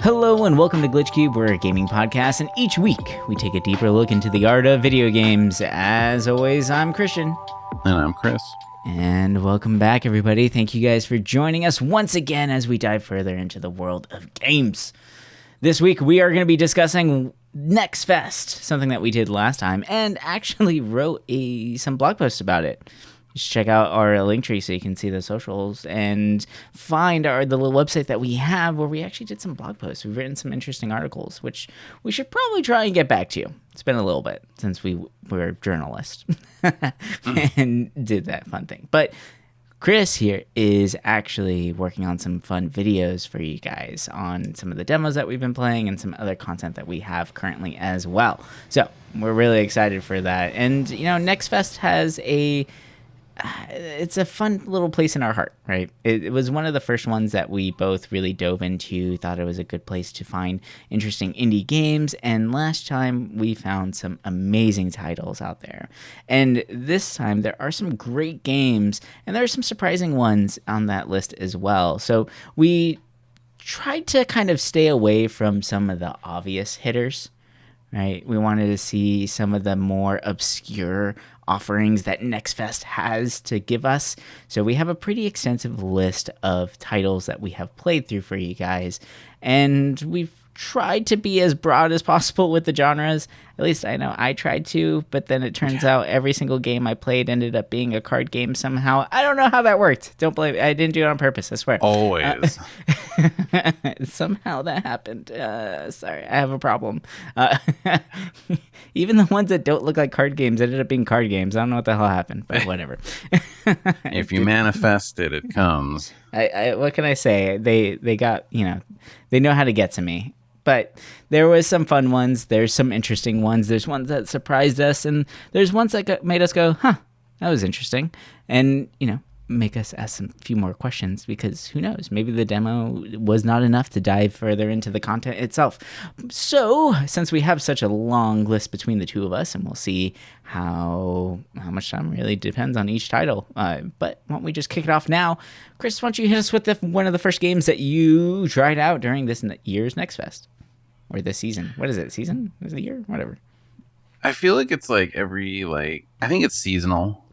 Hello and welcome to Glitch Cube. We're a gaming podcast, and each week we take a deeper look into the art of video games. As always, I'm Christian. And I'm Chris. And welcome back, everybody. Thank you guys for joining us once again as we dive further into the world of games. This week we are going to be discussing Next Fest, something that we did last time, and actually wrote some blog posts about it. Just check out our link tree so you can see the socials and find the little website that we have where we actually did some blog posts. We've written some interesting articles, which we should probably try and get back to you. It's been a little bit since we were journalists and did that fun thing. But Chris here is actually working on some fun videos for you guys on some of the demos that we've been playing and some other content that we have currently as well. So we're really excited for that. And, you know, Next Fest has it's a fun little place in our heart, right? It was one of the first ones that we both really dove into, thought it was a good place to find interesting indie games, and last time we found some amazing titles out there. And this time there are some great games, and there are some surprising ones on that list as well. So we tried to kind of stay away from some of the obvious hitters, right? We wanted to see some of the more obscure offerings that Next Fest has to give us. So we have a pretty extensive list of titles that we have played through for you guys. And we've tried to be as broad as possible with the genres. At least I know I tried to, but then it turns out every single game I played ended up being a card game somehow. I don't know how that worked. Don't blame me. I didn't do it on purpose, I swear. Always. Somehow that happened. Sorry, I have a problem. Even the ones that don't look like card games ended up being card games. I don't know what the hell happened, but whatever. If you manifest it, it comes. What can I say? They got, they know how to get to me. But there was some fun ones. There's some interesting ones. There's ones that surprised us. And there's ones that made us go, huh, that was interesting. And, make us ask a few more questions because who knows? Maybe the demo was not enough to dive further into the content itself. So since we have such a long list between the two of us, and we'll see how much time really depends on each title. But why don't we just kick it off now? Chris, why don't you hit us with one of the first games that you tried out during this year's Next Fest? Or this season. What is it? Season? Is it a year? Whatever. I feel like it's like I think it's seasonal.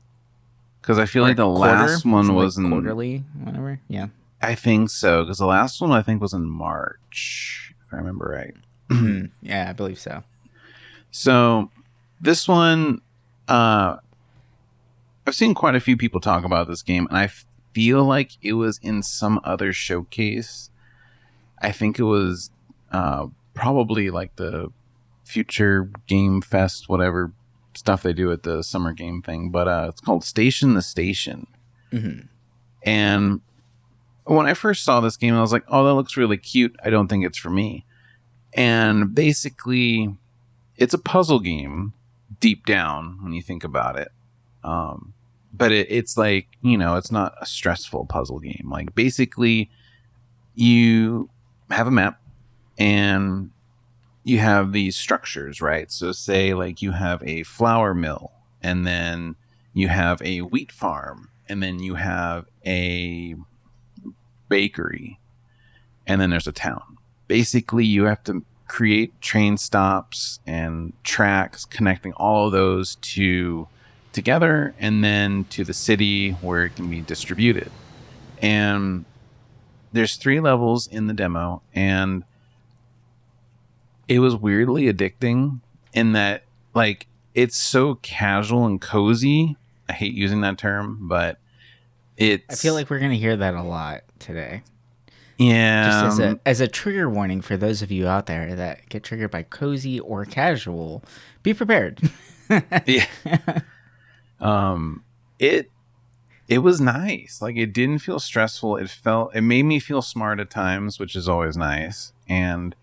Because I feel like the last one was in quarterly, whatever. Yeah. I think so. Because the last one I think was in March, if I remember right. Yeah, I believe so. So this one, I've seen quite a few people talk about this game, and I feel like it was in some other showcase. I think it was probably like the Future Game Fest, whatever stuff they do at the summer game thing, but it's called Station the Station. Mm-hmm. And when I first saw this game, I was like, oh, that looks really cute. I don't think it's for me. And basically, it's a puzzle game deep down when you think about it. But it's like, it's not a stressful puzzle game. Like, basically, you have a map and you have these structures, right? So say like you have a flour mill, and then you have a wheat farm, and then you have a bakery, and then there's a town. Basically, you have to create train stops and tracks connecting all of those together and then to the city where it can be distributed. And there's 3 levels in the demo, and it was weirdly addicting in that, like, it's so casual and cozy. I hate using that term, but I feel like we're going to hear that a lot today. Yeah. Just as a trigger warning for those of you out there that get triggered by cozy or casual, be prepared. Yeah. It was nice. Like, it didn't feel stressful. It made me feel smart at times, which is always nice. And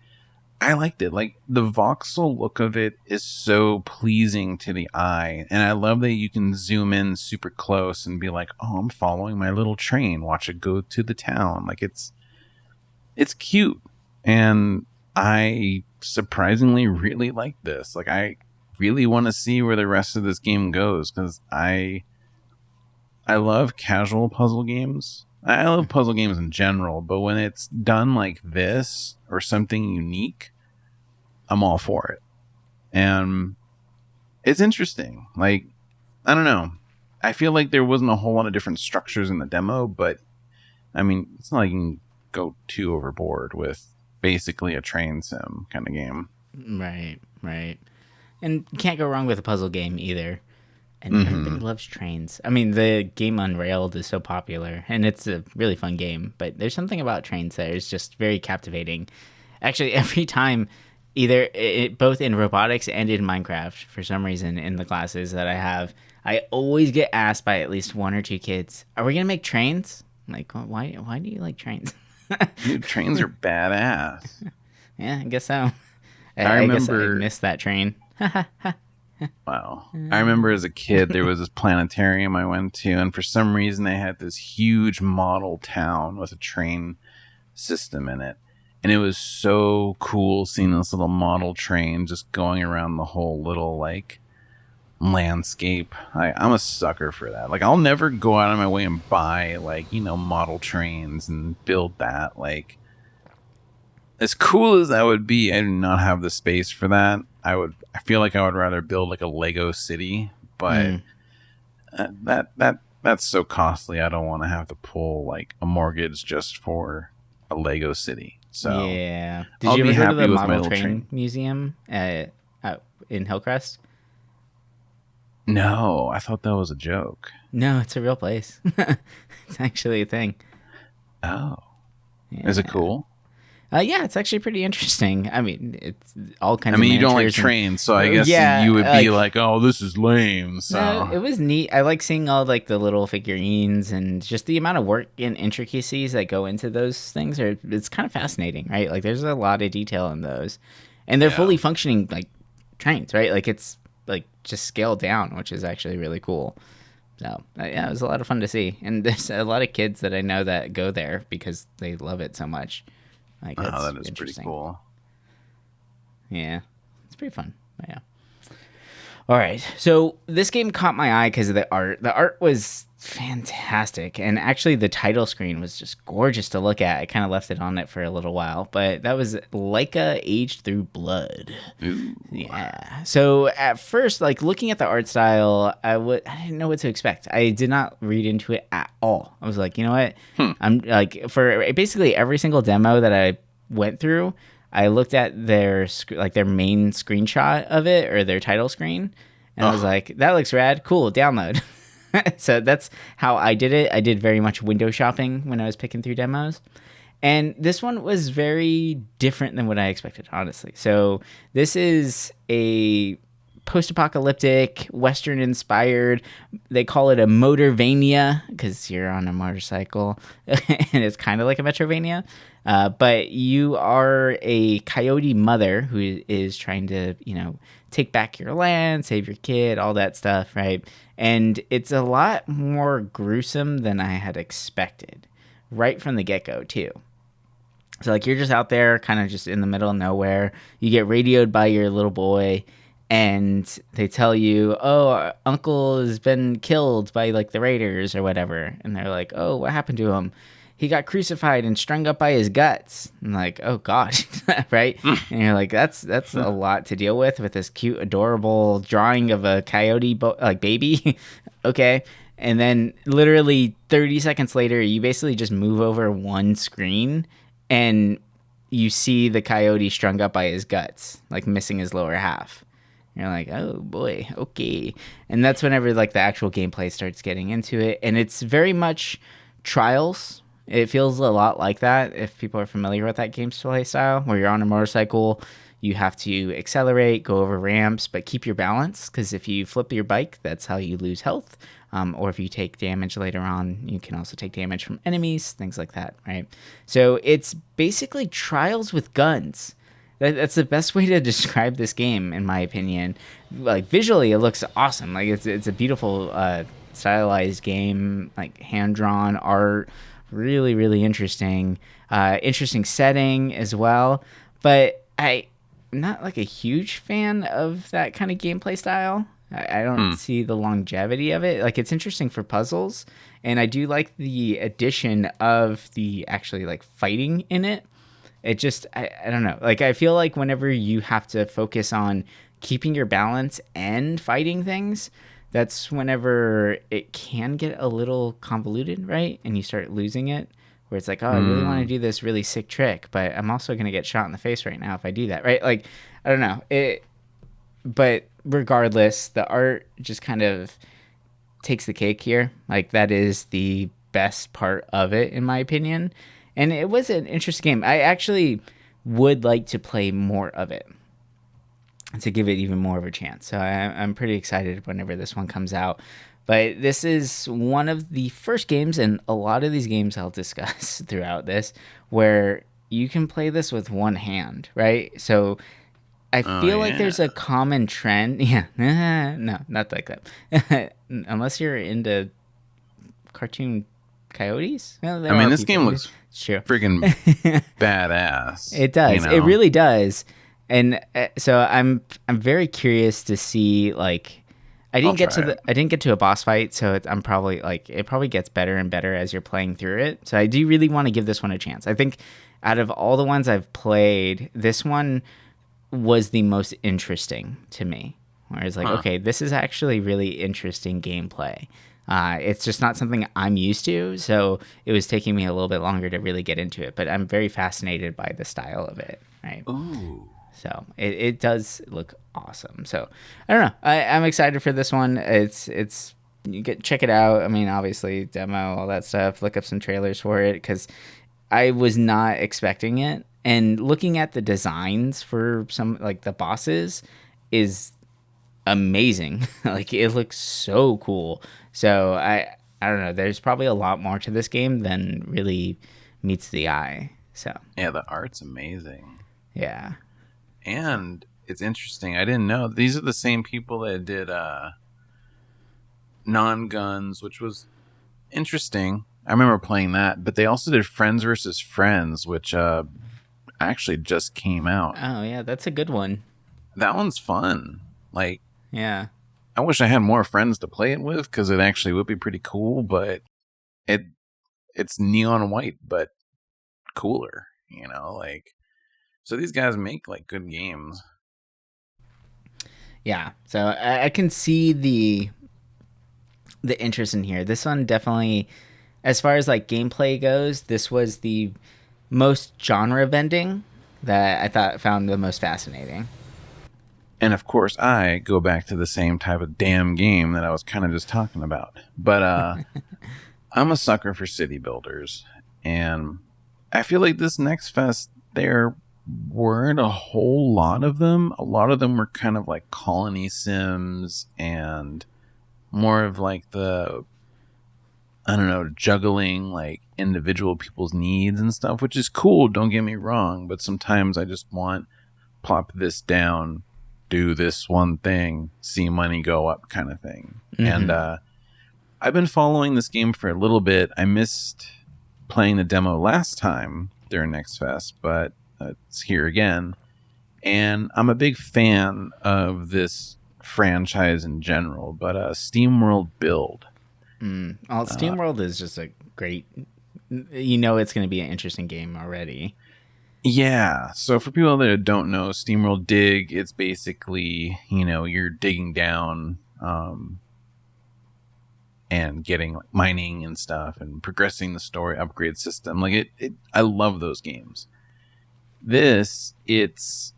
I liked it. Like, the voxel look of it is so pleasing to the eye. And I love that you can zoom in super close and be like, oh, I'm following my little train. Watch it go to the town. Like, it's cute. And I surprisingly really like this. Like, I really want to see where the rest of this game goes, because I love casual puzzle games. I love puzzle games in general, but when it's done like this or something unique, I'm all for it. And it's interesting. Like, I don't know. I feel like there wasn't a whole lot of different structures in the demo, but I mean, it's not like you can go too overboard with basically a train sim kind of game. Right, right. And you can't go wrong with a puzzle game either. And everybody Mm-hmm. loves trains. I mean, the game Unrailed is so popular, and it's a really fun game. But there's something about trains that is just very captivating. Actually, every time, both in robotics and in Minecraft, for some reason, in the classes that I have, I always get asked by at least one or two kids, "Are we gonna make trains?" I'm like, why? Why do you like trains? Dude, trains are badass. Yeah, I guess so. I I guess I remember, missed that train. wow. I remember as a kid, there was this planetarium I went to, and for some reason, they had this huge model town with a train system in it. And it was so cool seeing this little model train just going around the whole little, like, landscape. I'm a sucker for that. Like, I'll never go out of my way and buy, like, model trains and build that. Like, as cool as that would be, I do not have the space for that. I feel like I would rather build like a Lego city, but that's so costly. I don't want to have to pull like a mortgage just for a Lego city. So Yeah. Did I'll you be ever go to happy the with my model little train museum in Hillcrest? No, I thought that was a joke. No, it's a real place. It's actually a thing. Oh, is it Yeah. cool? Yeah, it's actually pretty interesting. I mean, it's all kinds I of mean, you don't like miniatures trains, so I guess yeah, you would be like, "Oh, this is lame." no, So it was neat. I like seeing all like the little figurines and just the amount of work and intricacies that go into those things. It's kind of fascinating, right? Like, there's a lot of detail in those, and they're yeah. fully functioning like trains, right? Like, it's like just scaled down, which is actually really cool. So yeah, it was a lot of fun to see, and there's a lot of kids that I know that go there because they love it so much. Like, Oh, that's that is pretty interesting. cool. Yeah, it's pretty fun. But yeah. All right. So this game caught my eye because of the art. The art was fantastic. And actually, the title screen was just gorgeous to look at. I kind of left it on it for a little while. But that was Leica Aged Through Blood. Ooh. Yeah. So at first, like, looking at the art style, I didn't know what to expect. I did not read into it at all. I was like, you know what? I'm like, for basically every single demo that I went through, I looked at their their main screenshot of it or their title screen, and I was Oh, like, "That looks rad, cool, download." So that's how I did it. I did very much window shopping when I was picking through demos, and this one was very different than what I expected, honestly. So this is a post-apocalyptic, Western-inspired. They call it a Motorvania because you're on a motorcycle, and it's kind of like a Metrovania. But you are a coyote mother who is trying to, take back your land, save your kid, all that stuff, right? And it's a lot more gruesome than I had expected, right from the get-go, too. So, like, you're just out there, kind of just in the middle of nowhere. You get radioed by your little boy, and they tell you, "Oh, our uncle has been killed by like the raiders or whatever." And they're like, "Oh, what happened to him?" He got crucified and strung up by his guts. And like, oh god, right? And you're like, that's a lot to deal with this cute, adorable drawing of a coyote like baby. Okay. And then literally 30 seconds later, you basically just move over one screen and you see the coyote strung up by his guts, like missing his lower half. You're like, oh boy, okay. And that's whenever like the actual gameplay starts getting into it. And it's very much Trials. It feels a lot like that if people are familiar with that gameplay style, where you're on a motorcycle, you have to accelerate, go over ramps, but keep your balance, because if you flip your bike, that's how you lose health. Or if you take damage later on, you can also take damage from enemies, things like that, right? So it's basically Trials with guns. That's the best way to describe this game, in my opinion. Like, visually, it looks awesome. Like, it's a beautiful, stylized game, like hand drawn art, really really interesting, interesting setting as well. But I'm not like a huge fan of that kind of gameplay style. I don't see the longevity of it. Like, it's interesting for puzzles, and I do like the addition of the actually like fighting in it. It just, I don't know. Like, I feel like whenever you have to focus on keeping your balance and fighting things, that's whenever it can get a little convoluted, right? And you start losing it, where it's like, oh, I really want to do this really sick trick, but I'm also going to get shot in the face right now if I do that, right? Like, I don't know. But regardless, the art just kind of takes the cake here. Like, that is the best part of it, in my opinion. And it was an interesting game. I actually would like to play more of it to give it even more of a chance. So I'm pretty excited whenever this one comes out. But this is one of the first games, and a lot of these games I'll discuss throughout this, where you can play this with one hand, right? So I feel like there's a common trend. Yeah, no, not like that. Unless you're into cartoon coyotes. Well, there I mean, are this people. game looks Sure. friggin' badass. It does. You know? It really does. And so I'm very curious to see, like, I didn't get to a boss fight, so I'm probably like, it probably gets better and better as you're playing through it. So I do really want to give this one a chance. I think out of all the ones I've played, this one was the most interesting to me. Where it's like, okay, this is actually really interesting gameplay. It's just not something I'm used to, so it was taking me a little bit longer to really get into it. But I'm very fascinated by the style of it, right? Ooh. So it does look awesome. So I don't know. I'm excited for this one. It's check it out. I mean, obviously demo, all that stuff. Look up some trailers for it because I was not expecting it. And looking at the designs for some, like, the bosses is amazing. Like, it looks so cool. So I don't know. There's probably a lot more to this game than really meets the eye. So yeah, the art's amazing. Yeah. And it's interesting. I didn't know these are the same people that did Non-Guns, which was interesting. I remember playing that, but they also did Friends versus Friends, which actually just came out. Oh yeah, that's a good one. That one's fun. Like, yeah, I wish I had more friends to play it with because it actually would be pretty cool. But it's neon white, but cooler. You know, like, so these guys make like good games. Yeah, so I can see the interest in here. This one definitely, as far as like gameplay goes, this was the most genre bending that I found the most fascinating. And of course, I go back to the same type of damn game that I was kind of just talking about. But I'm a sucker for city builders, and I feel like this next fest there weren't a whole lot of them. A lot of them were kind of like colony sims and more of like the, I don't know, juggling like individual people's needs and stuff, which is cool, don't get me wrong, but sometimes I just want plop this down, do this one thing, see money go up kind of thing. Mm-hmm. And I've been following this game for a little bit. I missed playing the demo last time during Next Fest, but it's here again. And I'm a big fan of this franchise in general, but SteamWorld Build. Well, SteamWorld is just a great, it's going to be an interesting game already. Yeah. So for people that don't know, SteamWorld Dig, it's basically, you're digging down and getting like, mining and stuff and progressing the story upgrade system. Like I love those games. It's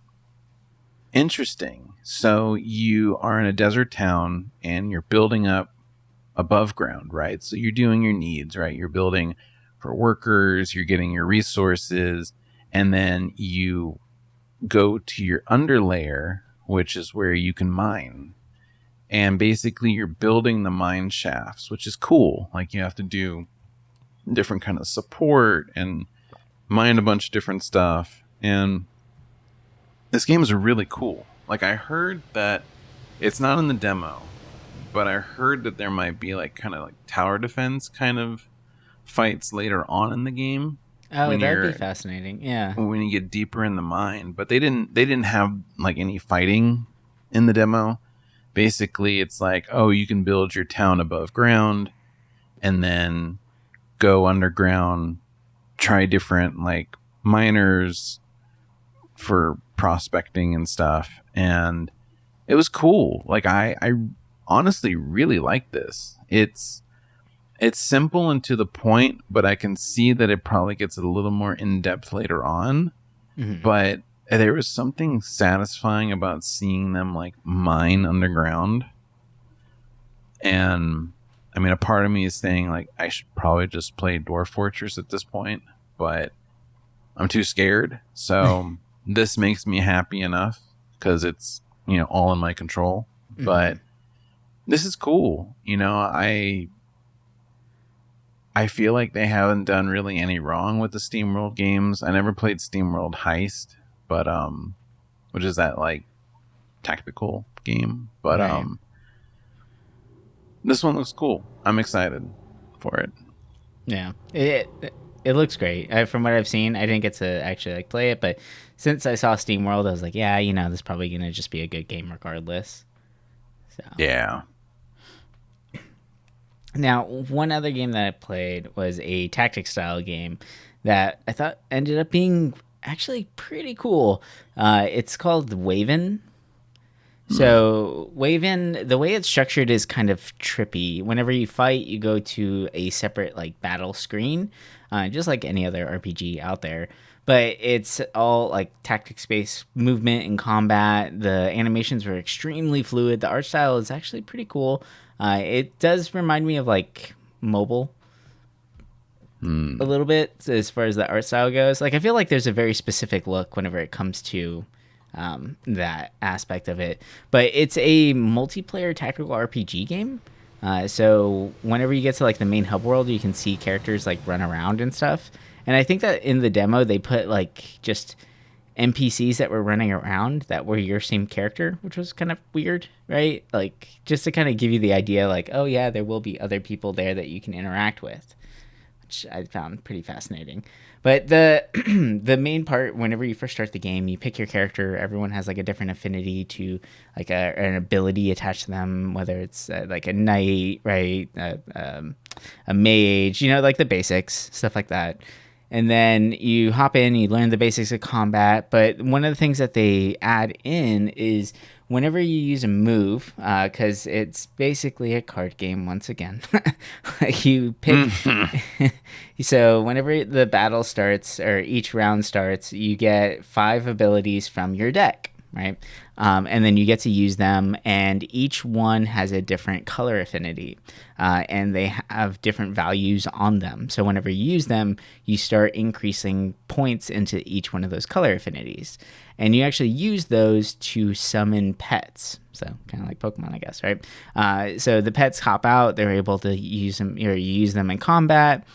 interesting. So you are in a desert town and you're building up above ground, right? So you're doing your needs, right? You're building for workers, you're getting your resources, and then you go to your underlayer, which is where you can mine. And basically you're building the mine shafts, which is cool. Like you have to do different kind of support and mine a bunch of different stuff. And this game is really cool. Like I heard that it's not in the demo, but I heard that there might be like kind of like tower defense kind of fights later on in the game. Oh, that'd be fascinating. Yeah. When you get deeper in the mine, but they didn't have like any fighting in the demo. basically it's like, oh, you can build your town above ground and then go underground, try different like miners for prospecting and stuff. And it was cool. Like I honestly really like this. It's simple and to the point, but I can see that it probably gets a little more in depth later on. Mm-hmm. But there was something satisfying about seeing them like mine underground. And I mean, a part of me is saying like I should probably just play Dwarf Fortress at this point, but I'm too scared. So this makes me happy enough because it's, all in my control. Mm-hmm. But this is cool. I feel like they haven't done really any wrong with the SteamWorld games. I never played SteamWorld Heist, but which is that like tactical game. But Right. This one looks cool. I'm excited for it. Yeah, it looks great. From what I've seen, I didn't get to actually like play it, but since I saw SteamWorld, I was like, yeah, this is probably gonna just be a good game regardless. So Yeah. now, one other game that I played was a tactics style game that I thought ended up being actually pretty cool. It's called Waven. So Waven, the way it's structured is kind of trippy. Whenever you fight, you go to a separate like battle screen, just like any other RPG out there. But it's all like tactics-based movement and combat. The animations were extremely fluid. The art style is actually pretty cool. It does remind me of like mobile a little bit as far as the art style goes. Like I feel like there's a very specific look whenever it comes to that aspect of it, but it's a multiplayer tactical RPG game. So whenever you get to like the main hub world, you can see characters like run around and stuff. And I think that in the demo they put like just NPCs that were running around that were your same character, which was kind of weird, right? Like just to kind of give you the idea, like, oh yeah, there will be other people there that you can interact with, which I found pretty fascinating. But the the main part, whenever you first start the game, you pick your character. Everyone has like a different affinity to like an ability attached to them, whether it's like a knight, right, a mage, like the basics, stuff like that. And then you hop in, you learn the basics of combat. But one of the things that they add in is whenever you use a move, because it's basically a card game once again, you pick. So whenever the battle starts or each round starts, you get 5 abilities from your deck, right? And then you get to use them, and each one has a different color affinity, and they have different values on them. So whenever you use them, you start increasing points into each one of those color affinities, and you actually use those to summon pets. So kind of like Pokemon, I guess, right? So the pets hop out; they're able to use them, or you use them in combat.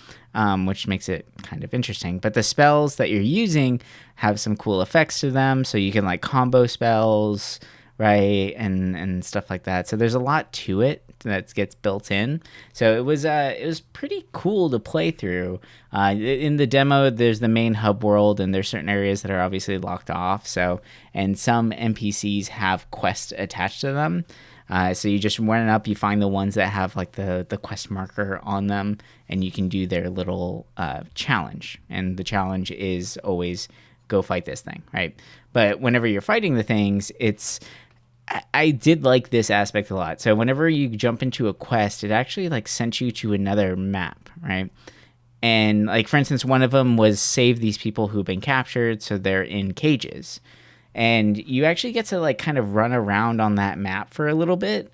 Which makes it kind of interesting. But the spells that you're using have some cool effects to them, so you can like combo spells, right, and stuff like that. So there's a lot to it that gets built in. So it was pretty cool to play through. In the demo, there's the main hub world, and there's certain areas that are obviously locked off. So and some NPCs have quests attached to them. So you just run up, you find the ones that have like the quest marker on them, and you can do their little challenge. And the challenge is always go fight this thing, right? But whenever you're fighting the things, I did like this aspect a lot. So whenever you jump into a quest, it actually like sent you to another map, right? And like, for instance, one of them was save these people who've been captured, so they're in cages. And you actually get to like kind of run around on that map for a little bit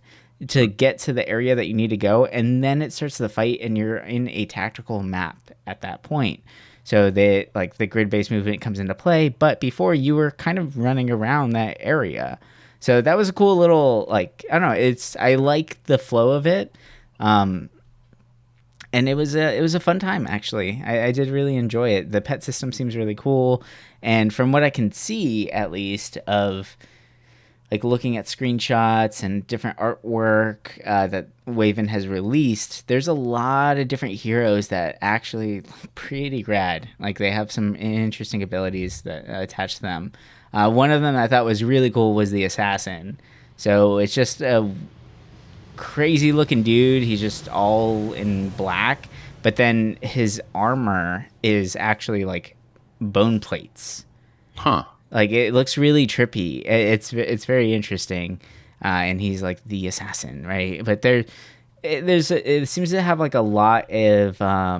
to get to the area that you need to go, and then it starts the fight, and you're in a tactical map at that point. So the grid-based movement comes into play, but before you were kind of running around that area. So that was a cool little, like, I don't know, I like the flow of it. And it was a fun time, actually. I did really enjoy it. The pet system seems really cool, and from what I can see, at least, of like looking at screenshots and different artwork that Waven has released, there's a lot of different heroes that actually pretty rad. Like they have some interesting abilities that attach to them. One of them I thought was really cool was the assassin. So it's just a crazy looking dude. He's just all in black, but then his armor is actually like bone plates. Huh. Like it looks really trippy. It's very interesting, and he's like the assassin, right? But it seems to have like a lot of I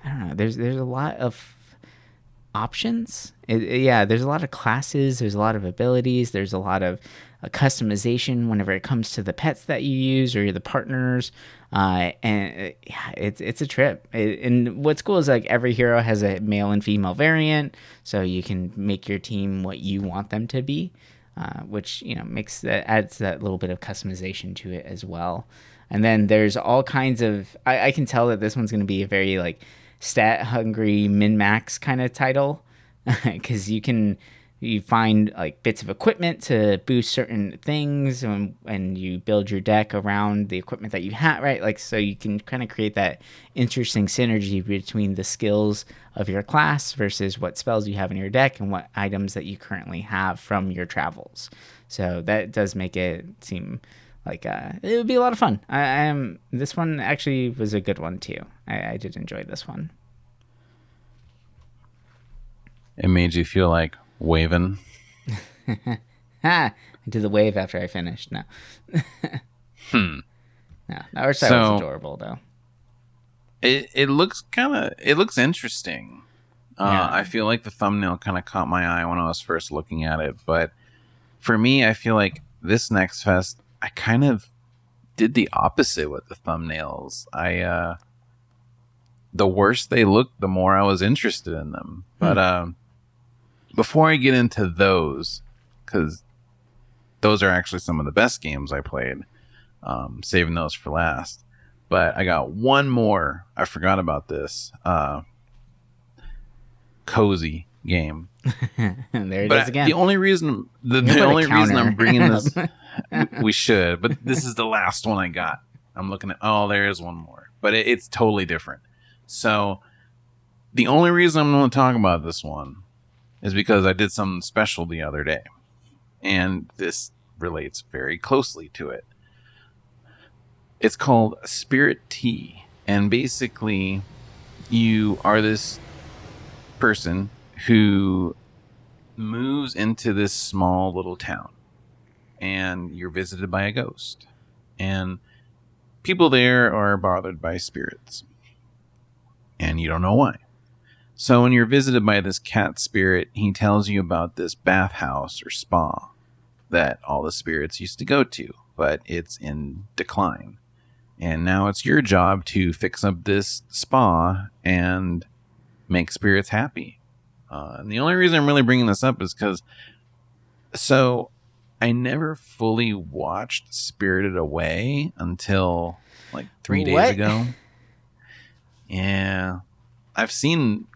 don't know. There's a lot of options. Yeah, there's a lot of classes. There's a lot of abilities. There's a lot of customization whenever it comes to the pets that you use or the partners. Yeah, it's a trip. And what's cool is like every hero has a male and female variant, so you can make your team what you want them to be, which makes that adds that little bit of customization to it as well. And then there's all kinds of. I can tell that this one's going to be a very like stat hungry min max kind of title because you find like bits of equipment to boost certain things and you build your deck around the equipment that you have, right? Like so you can kind of create that interesting synergy between the skills of your class versus what spells you have in your deck and what items that you currently have from your travels. So that does make it seem like it would be a lot of fun. This one actually was a good one too. I did enjoy this one. It made you feel like waving. I did the wave after I finished. No. No, that art style was adorable though. It looks interesting. Yeah. I feel like the thumbnail kind of caught my eye when I was first looking at it, but for me, I feel like this Next Fest, I kind of did the opposite with the thumbnails. The worse they looked, the more I was interested in them. But before I get into those, because those are actually some of the best games I played, saving those for last. But I got one more. I forgot about this. Cozy game. There it is again. The only reason I'm bringing this, we should, but this is the last one I got. I'm looking at. Oh, there is one more, but it's totally different. So the only reason I'm going to talk about this one is because I did something special the other day, and this relates very closely to it. It's called Spirit Tea, and basically, you are this person who moves into this small little town and you're visited by a ghost, and people there are bothered by spirits and you don't know why. So when you're visited by this cat spirit, he tells you about this bathhouse or spa that all the spirits used to go to, but it's in decline, and now it's your job to fix up this spa and make spirits happy. And the only reason I'm really bringing this up is because I never fully watched Spirited Away until like 3 days ago. Yeah. I've seen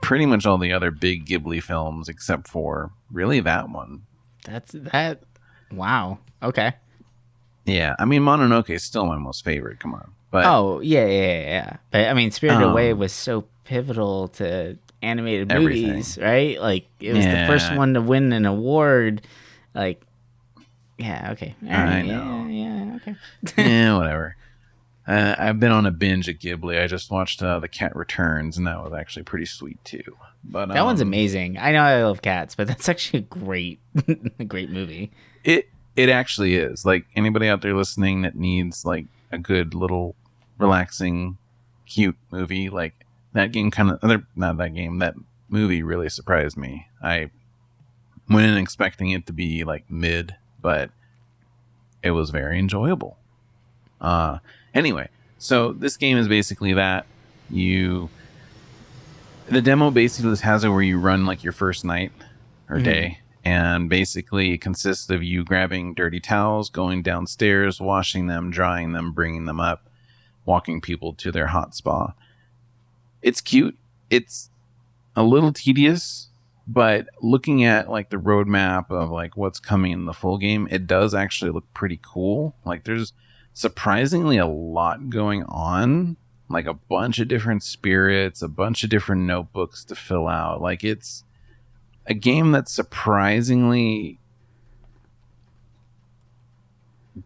pretty much all the other big Ghibli films except for really that one. Wow. Okay. Yeah. I mean, Mononoke is still my most favorite. Come on. But yeah. But I mean, Spirited Away was so pivotal to animated movies, right? Like it was the first one to win an award. Like, yeah, okay. I know. Yeah, okay. Yeah, whatever. I've been on a binge at Ghibli. I just watched The Cat Returns, and that was actually pretty sweet too. But that one's amazing. I know I love cats, but that's actually a great movie. It actually is. Like anybody out there listening that needs like a good little relaxing, cute movie, like that game that movie really surprised me. I went in expecting it to be like mid, but it was very enjoyable. Anyway, so this game is basically that. The demo basically has it where you run like your first night or day, and basically it consists of you grabbing dirty towels, going downstairs, washing them, drying them, bringing them up, walking people to their hot spa. It's cute. It's a little tedious, but looking at like the roadmap of like what's coming in the full game, it does actually look pretty cool. Like there's surprisingly a lot going on, like a bunch of different spirits, a bunch of different notebooks to fill out. Like it's a game that's surprisingly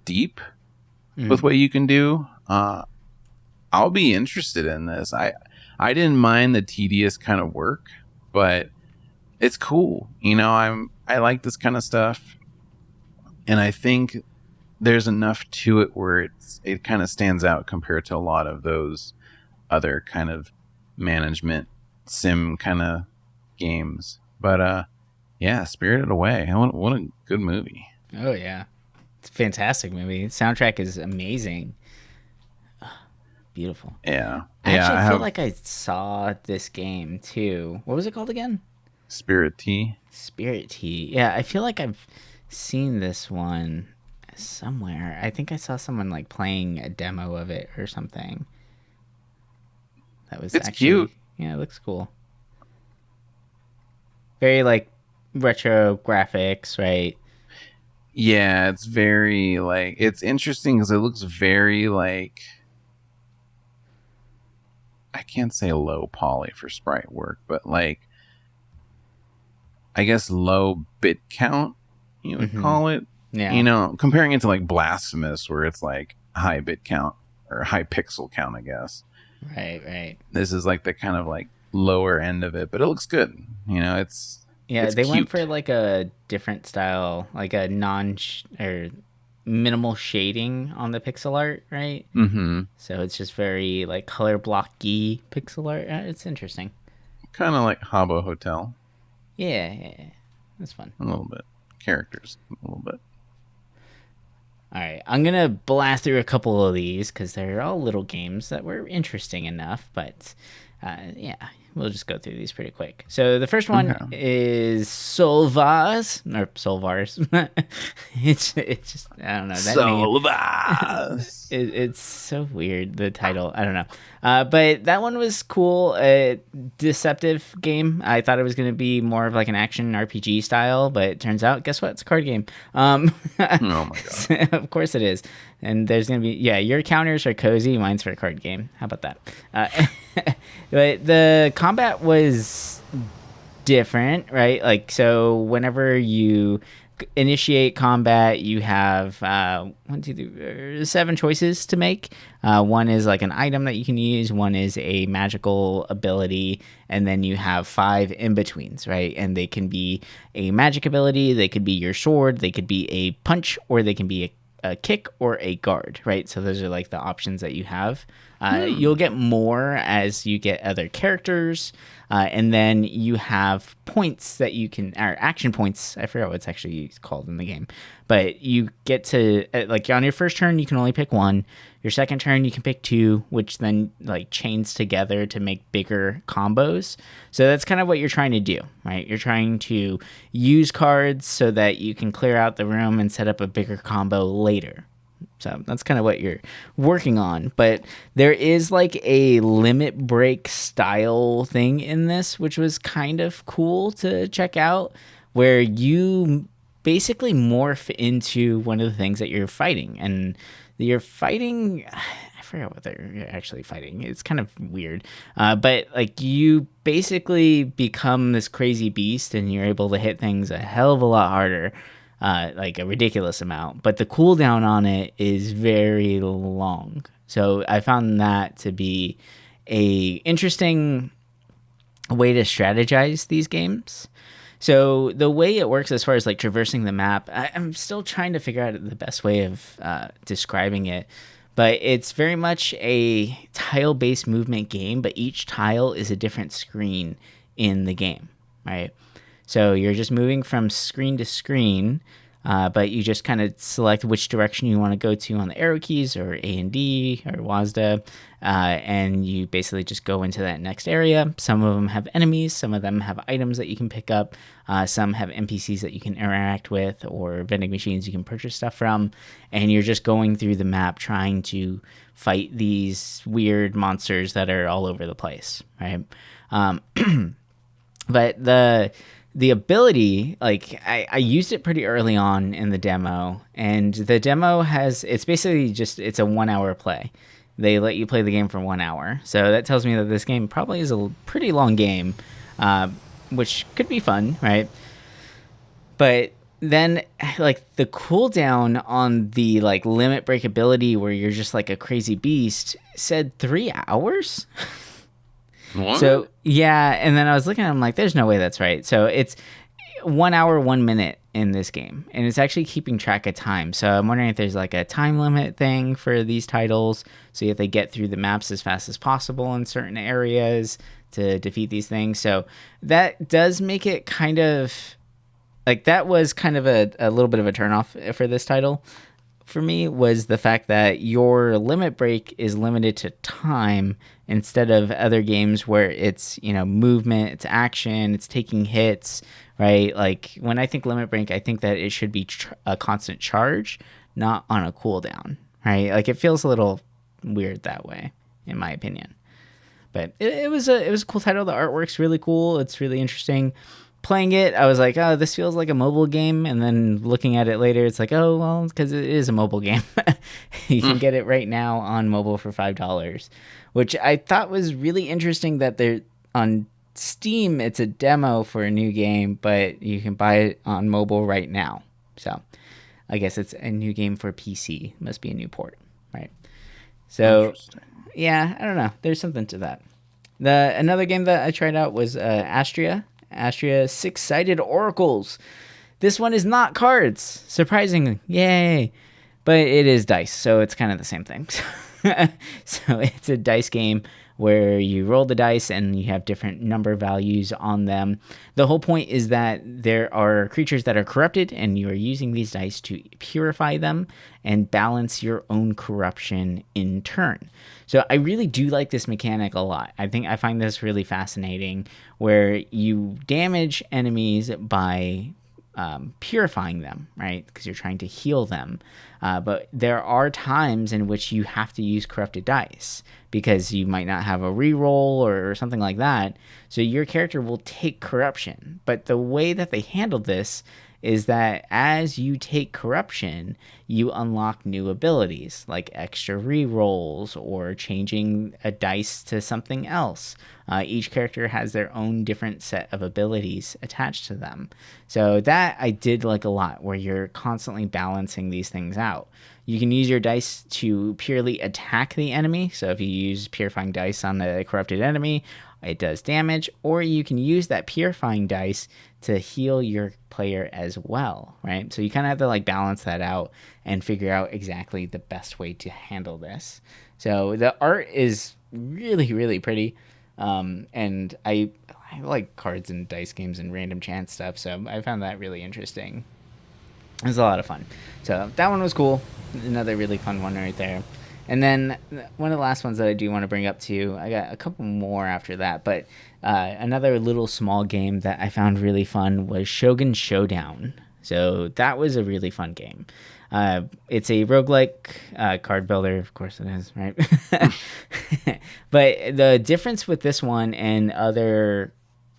deep with what you can do. I'll be interested in this. I didn't mind the tedious kind of work, but it's cool. I like this kind of stuff, and I think there's enough to it where it kind of stands out compared to a lot of those other kind of management sim kind of games. But yeah, Spirited Away. What a good movie. Oh yeah, it's a fantastic movie. The soundtrack is amazing. Beautiful. Yeah. I actually feel like I saw this game too. What was it called again? Spirit Tea. Spirit Tea. Yeah, I feel like I've seen this one somewhere. I think I saw someone like playing a demo of it or something. It's cute. Yeah, it looks cool. Very like retro graphics, right? Yeah, it's very like, it's interesting because it looks very like, I can't say low poly for sprite work, but like, I guess low bit count, you would call it. Yeah. Comparing it to like Blasphemous, where it's like high bit count or high pixel count, I guess. Right. This is like the kind of like lower end of it, but it looks good. It's they cute. went for like a different style, like a or minimal shading on the pixel art, right? Mm-hmm. So it's just very like color blocky pixel art. It's interesting. Kind of like Habbo Hotel. Yeah, that's fun. A little bit. Characters, a little bit. All right, I'm gonna blast through a couple of these because they're all little games that were interesting enough. But yeah, we'll just go through these pretty quick. So the first one is Solvars. It's just, I don't know, that Solvars. It's so weird, the title. I don't know. But that one was cool. Deceptive game. I thought it was going to be more of like an action RPG style, but it turns out, guess what? It's a card game. Oh my god. Of course it is. And there's going to be, your counters are cozy. Mine's for a card game. How about that? But the combat was different, right? Like, so whenever you initiate combat, you have 7 choices to make. One is like an item that you can use, one is a magical ability, and then you have 5 in-betweens, right? And they can be a magic ability, they could be your sword, they could be a punch, or they can be a kick or a guard, right? So those are like the options that you have. You'll get more as you get other characters, and then you have points that you can, or action points. I forgot what it's actually called in the game, but you get to, like, on your first turn you can only pick 1. Your second turn you can pick 2, which then like chains together to make bigger combos. So that's kind of what you're trying to do, right? You're trying to use cards so that you can clear out the room and set up a bigger combo later. So that's kind of what you're working on. But there is like a limit break style thing in this, which was kind of cool to check out, where you basically morph into one of the things that you're fighting. And you're fighting, I forgot what they're actually fighting. It's kind of weird. But like, you basically become this crazy beast and you're able to hit things a hell of a lot harder. Like a ridiculous amount, but the cooldown on it is very long. So I found that to be a interesting way to strategize these games. So the way it works as far as like traversing the map, I'm still trying to figure out the best way of describing it, but it's very much a tile-based movement game, but each tile is a different screen in the game, right? So you're just moving from screen to screen, but you just kind of select which direction you want to go to on the arrow keys, or A and D, or WASD, and you basically just go into that next area. Some of them have enemies, some of them have items that you can pick up, some have NPCs that you can interact with, or vending machines you can purchase stuff from, and you're just going through the map trying to fight these weird monsters that are all over the place, right? But the ability, like, I used it pretty early on in the demo, and the demo it's basically just, it's a 1 hour play. They let you play the game for 1 hour. So that tells me that this game probably is a pretty long game, which could be fun, right? But then like the cooldown on the like limit break ability where you're just like a crazy beast said 3 hours. What? So yeah, and then I was looking at it, I'm like, there's no way that's right. So it's 1 hour, 1 minute in this game, and it's actually keeping track of time. So I'm wondering if there's like a time limit thing for these titles, so you have to get through the maps as fast as possible in certain areas to defeat these things. So that does make it kind of like that was kind of a little bit of a turnoff for this title for me, was the fact that your limit break is limited to time instead of other games where it's, you know, movement, it's action, it's taking hits, right? Like when I think limit break, I think that it should be a constant charge, not on a cooldown, right? Like it feels a little weird that way, in my opinion. But it was a cool title. The artwork's really cool. It's really interesting. Playing it, I was like, oh, this feels like a mobile game. And then looking at it later, it's like, oh, well, because it is a mobile game. You can get it right now on mobile for $5, which I thought was really interesting that they're on Steam. It's a demo for a new game, but you can buy it on mobile right now. So I guess it's a new game for PC. Must be a new port, right? So yeah, I don't know. There's something to that. Another game that I tried out was Astria 6-Sided Oracles. This one is not cards, surprisingly. Yay. But it is dice, so it's kind of the same thing. So it's a dice game where you roll the dice and you have different number values on them. The whole point is that there are creatures that are corrupted, and you are using these dice to purify them and balance your own corruption in turn. So I really do like this mechanic a lot. I find this really fascinating, where you damage enemies by purifying them, right? Because you're trying to heal them. But there are times in which you have to use corrupted dice because you might not have a reroll or something like that. So your character will take corruption. But the way that they handled this is that as you take corruption, you unlock new abilities like extra rerolls or changing a dice to something else. Each character has their own different set of abilities attached to them. So that I did like a lot, where you're constantly balancing these things out. You can use your dice to purely attack the enemy. So if you use purifying dice on the corrupted enemy, it does damage, or you can use that purifying dice to heal your player as well, right? So you kind of have to like balance that out and figure out exactly the best way to handle this. So the art is really, really pretty. And I like cards and dice games and random chance stuff, so I found that really interesting. It was a lot of fun. So that one was cool. Another really fun one right there. And then one of the last ones that I do want to bring up too, I got a couple more after that, but another little small game that I found really fun was Shogun Showdown. So that was a really fun game. It's a roguelike card builder, of course it is, right? But the difference with this one and other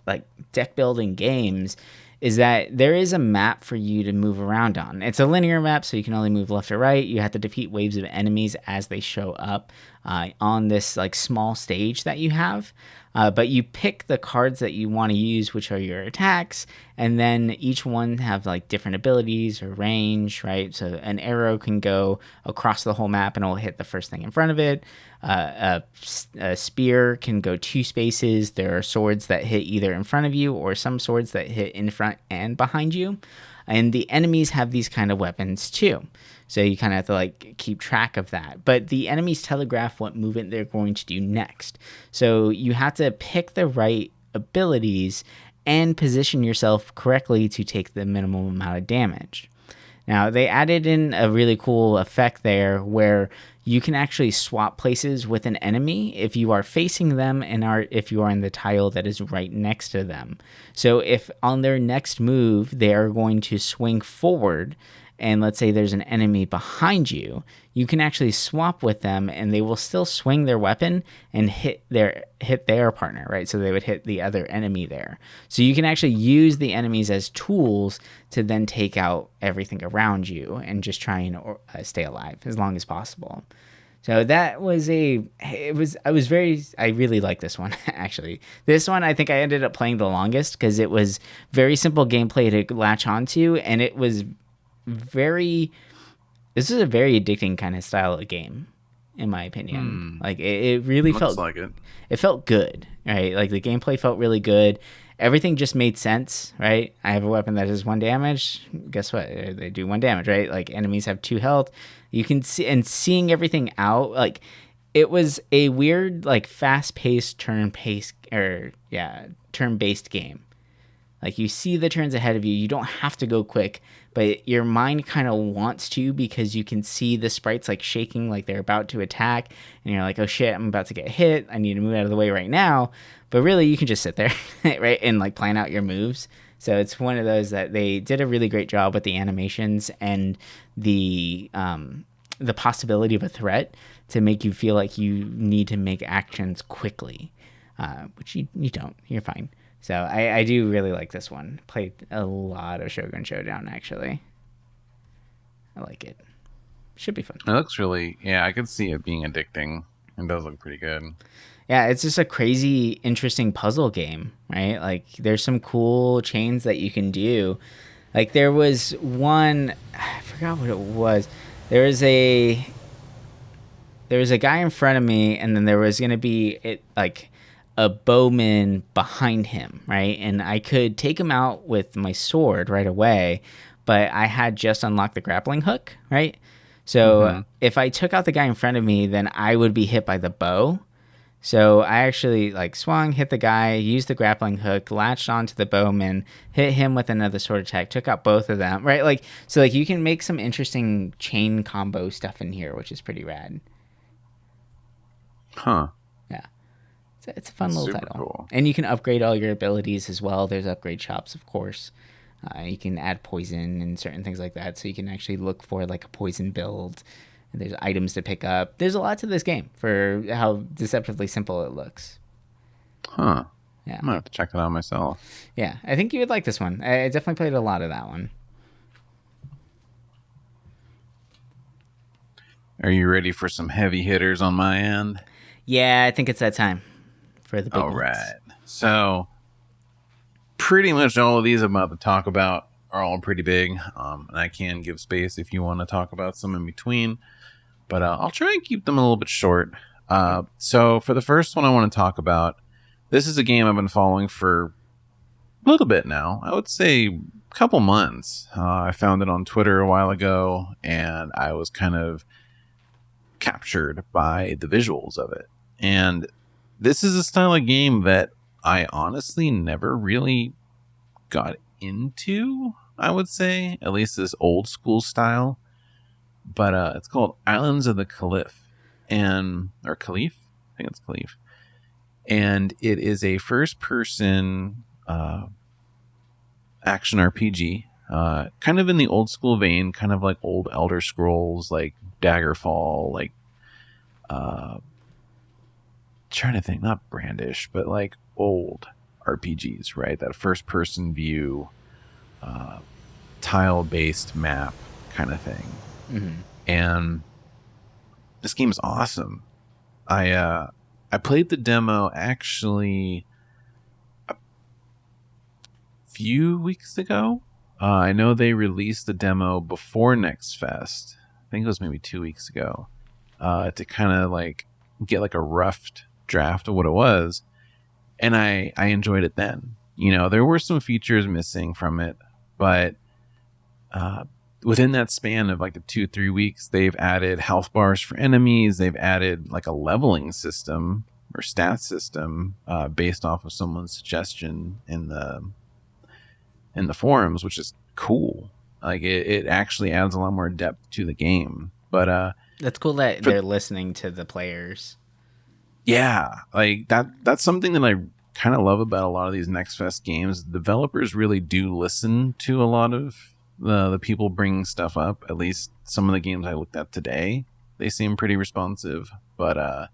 like deck building games is that there is a map for you to move around on. It's a linear map, so you can only move left or right. You have to defeat waves of enemies as they show up on this like small stage that you have. But you pick the cards that you want to use, which are your attacks, and then each one have like different abilities or range, right? So an arrow can go across the whole map and it'll hit the first thing in front of it. A spear can go 2 spaces. There are swords that hit either in front of you, or some swords that hit in front and behind you. And the enemies have these kind of weapons too. So you kind of have to like keep track of that. But the enemies telegraph what movement they're going to do next. So you have to pick the right abilities and position yourself correctly to take the minimum amount of damage. Now, they added in a really cool effect there where you can actually swap places with an enemy if you are facing them and if you are in the tile that is right next to them. So if on their next move, they are going to swing forward, and let's say there's an enemy behind you, you can actually swap with them and they will still swing their weapon and hit their partner, right? So they would hit the other enemy there. So you can actually use the enemies as tools to then take out everything around you and just try and stay alive as long as possible. So that was I really like this one actually. This one I think I ended up playing the longest because it was very simple gameplay to latch onto, and it was very this is a very addicting kind of style of game, in my opinion. Like it really Looks felt like it. it felt good, right? Like the gameplay felt really good. Everything just made sense, right? I have a weapon that does 1 damage. Guess what? They do 1 damage, right? Like enemies have 2 health. You can see and seeing everything out like it was a weird like fast-paced turn-based game. Like you see the turns ahead of you. You don't have to go quick, but your mind kind of wants to because you can see the sprites like shaking like they're about to attack and you're like, "Oh shit, I'm about to get hit. I need to move out of the way right now." But really you can just sit there, right, and like plan out your moves. So it's one of those that they did a really great job with the animations and the possibility of a threat to make you feel like you need to make actions quickly, which you don't. You're fine. So I do really like this one. Played a lot of Shogun Showdown, actually. I like it. Should be fun. It looks really, yeah, I could see it being addicting. It does look pretty good. Yeah, it's just a crazy, interesting puzzle game, right? Like, there's some cool chains that you can do. Like, there was one, I forgot what it was. There was a guy in front of me, and then there was going to be, a bowman behind him, right? And I could take him out with my sword right away, but I had just unlocked the grappling hook, right? So if I took out the guy in front of me, then I would be hit by the bow. So I actually like swung, hit the guy, used the grappling hook, latched onto the bowman, hit him with another sword attack, took out both of them, right? Like so, like you can make some interesting chain combo stuff in here, which is pretty rad. Huh. Yeah. It's a fun little Super title. cool. And you can upgrade all your abilities as well. There's upgrade shops, of course. You can add poison and certain things like that. So you can actually look for like a poison build. And there's items to pick up. There's a lot to this game for how deceptively simple it looks. Huh. Yeah. I'm going to have to check that out myself. Yeah, I think you would like this one. I definitely played a lot of that one. Are you ready for some heavy hitters on my end? Yeah, I think it's that time for the big All ones. right. So, pretty much all of these I'm about to talk about are all pretty big. And I can give space if you want to talk about some in between. But I'll try and keep them a little bit short. So, for the first one I want to talk about, this is a game I've been following for a little bit now. I would say a couple months. I found it on Twitter a while ago, and I was kind of captured by the visuals of it. And this is a style of game that I honestly never really got into, I would say. At least this old school style. But it's called Islands of the Caliph. Or Caliph? I think it's Caliph. And it is a first-person action RPG. Kind of in the old school vein, kind of like old Elder Scrolls, like Daggerfall, like trying to think, not Brandish, but like old RPGs, right? That first person view, tile based map kind of thing. And this game is awesome. I played the demo actually a few weeks ago. I know they released the demo before Next Fest. I think it was maybe 2 weeks ago. To kind of like get like a rough draft of what it was. And I enjoyed it then. You know, there were some features missing from it, but within that span of like the 2-3 weeks, they've added health bars for enemies. They've added like a leveling system or stat system based off of someone's suggestion in the forums, which is cool. Like it actually adds a lot more depth to the game. But that's cool that they're listening to the players. Yeah, like that's something that I kind of love about a lot of these Next Fest games. Developers really do listen to a lot of the people bringing stuff up. At least some of the games I looked at today, they seem pretty responsive. But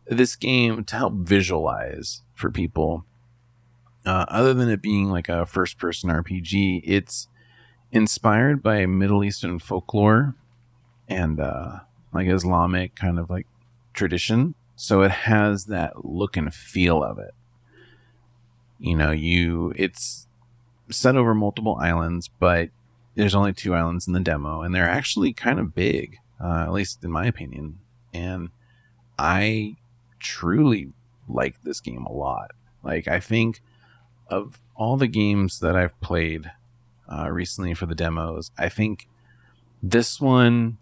this game, to help visualize for people, other than it being like a first-person RPG, it's inspired by Middle Eastern folklore and like Islamic kind of like tradition. So it has that look and feel of it. You know, it's set over multiple islands, but there's only 2 islands in the demo, and they're actually kind of big, at least in my opinion. And I truly like this game a lot. Like, I think of all the games that I've played recently for the demos, I think this one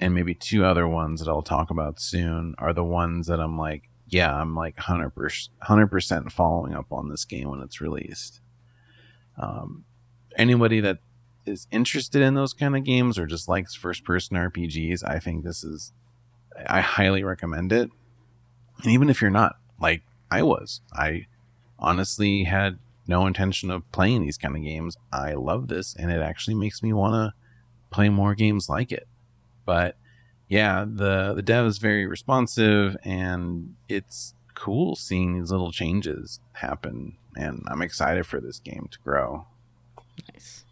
and maybe 2 other ones that I'll talk about soon are the ones that I'm like, yeah, I'm like 100% following up on this game when it's released. Anybody that is interested in those kind of games or just likes first-person RPGs, I think I highly recommend it. And even if you're not, like I honestly had no intention of playing these kind of games. I love this, and it actually makes me want to play more games like it. But yeah, the dev is very responsive, and it's cool seeing these little changes happen, and I'm excited for this game to grow. Nice.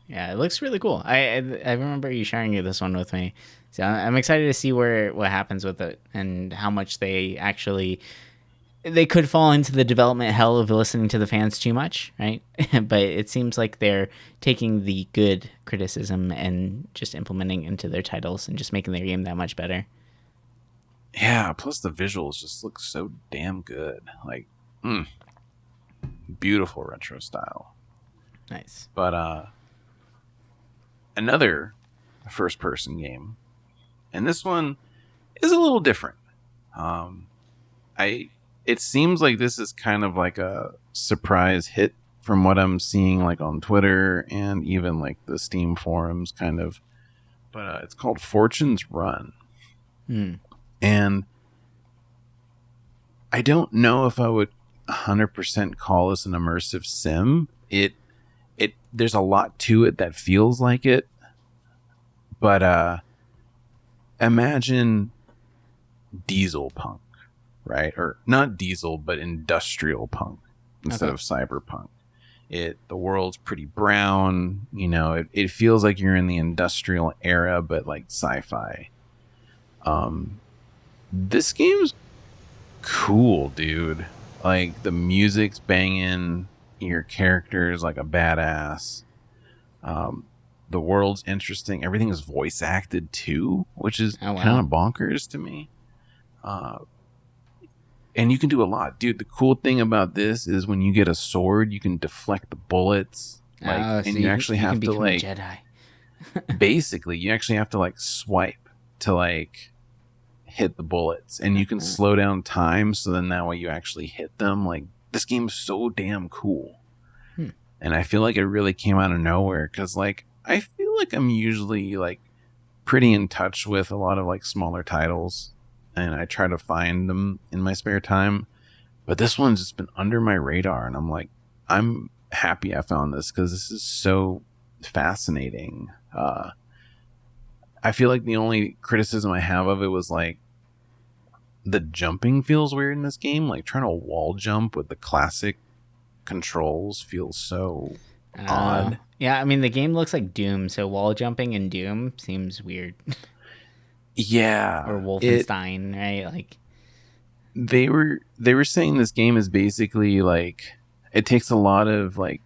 Yeah, it looks really cool. I remember you sharing this one with me, so I'm excited to see what happens with it and how much they could fall into the development hell of listening to the fans too much, right? But it seems like they're taking the good criticism and just implementing into their titles and just making their game that much better. Yeah, plus the visuals just look so damn good. Like, beautiful retro style. Nice. But another first-person game, and this one is a little different. It seems like this is kind of like a surprise hit from what I'm seeing like on Twitter and even like the Steam forums kind of. But it's called Fortune's Run. And I don't know if I would 100% call this an immersive sim. There's a lot to it that feels like it. But imagine diesel punk. Right? Or not diesel, but industrial punk instead of cyberpunk. The world's pretty brown. You know, it feels like you're in the industrial era, but like sci-fi. This game's cool, dude. Like, the music's banging. Your character's like a badass. The world's interesting. Everything is voice acted too, which is kind of bonkers to me. And you can do a lot, dude. The cool thing about this is when you get a sword, you can deflect the bullets, and so you actually have to like Jedi. basically, you actually have to like swipe to like hit the bullets, and you can slow down time, so then that way you actually hit them. Like, this game's so damn cool, and I feel like it really came out of nowhere because like I feel like I'm usually like pretty in touch with a lot of like smaller titles. And I try to find them in my spare time. But this one's just been under my radar. And I'm like, I'm happy I found this because this is so fascinating. I feel like the only criticism I have of it was like the jumping feels weird in this game. Like trying to wall jump with the classic controls feels so odd. Yeah, I mean, the game looks like Doom. So wall jumping in Doom seems weird. Yeah, or Wolfenstein, right? Like they were saying this game is basically like it takes a lot of like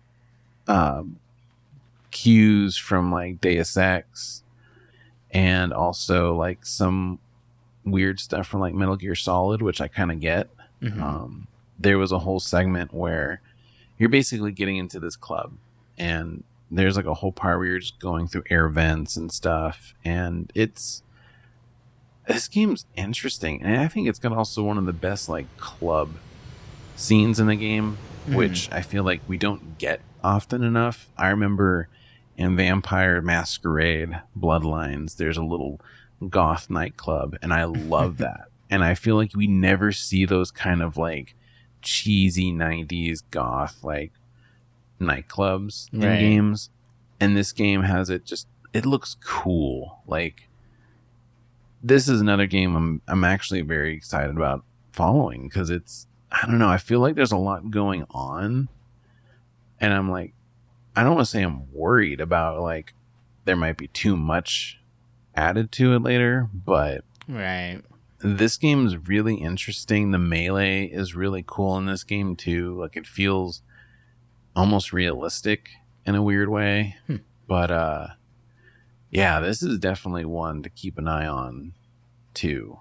cues from like Deus Ex and also like some weird stuff from like Metal Gear Solid, which I kind of get. There was a whole segment where you're basically getting into this club and there's like a whole part where you're just going through air vents and stuff, and this game's interesting, and I think it's got also one of the best like club scenes in the game, which I feel like we don't get often enough. I remember in Vampire Masquerade Bloodlines, there's a little goth nightclub, and I love that. And I feel like we never see those kind of like cheesy 90s goth like nightclubs in games. And this game has it looks cool. Like, this is another game I'm actually very excited about following because I don't know, I feel like there's a lot going on, and I'm like, I don't want to say I'm worried about like there might be too much added to it later, but Right. this game is really interesting. The melee is really cool in this game too. Like it feels almost realistic in a weird way. But yeah, this is definitely one to keep an eye on too.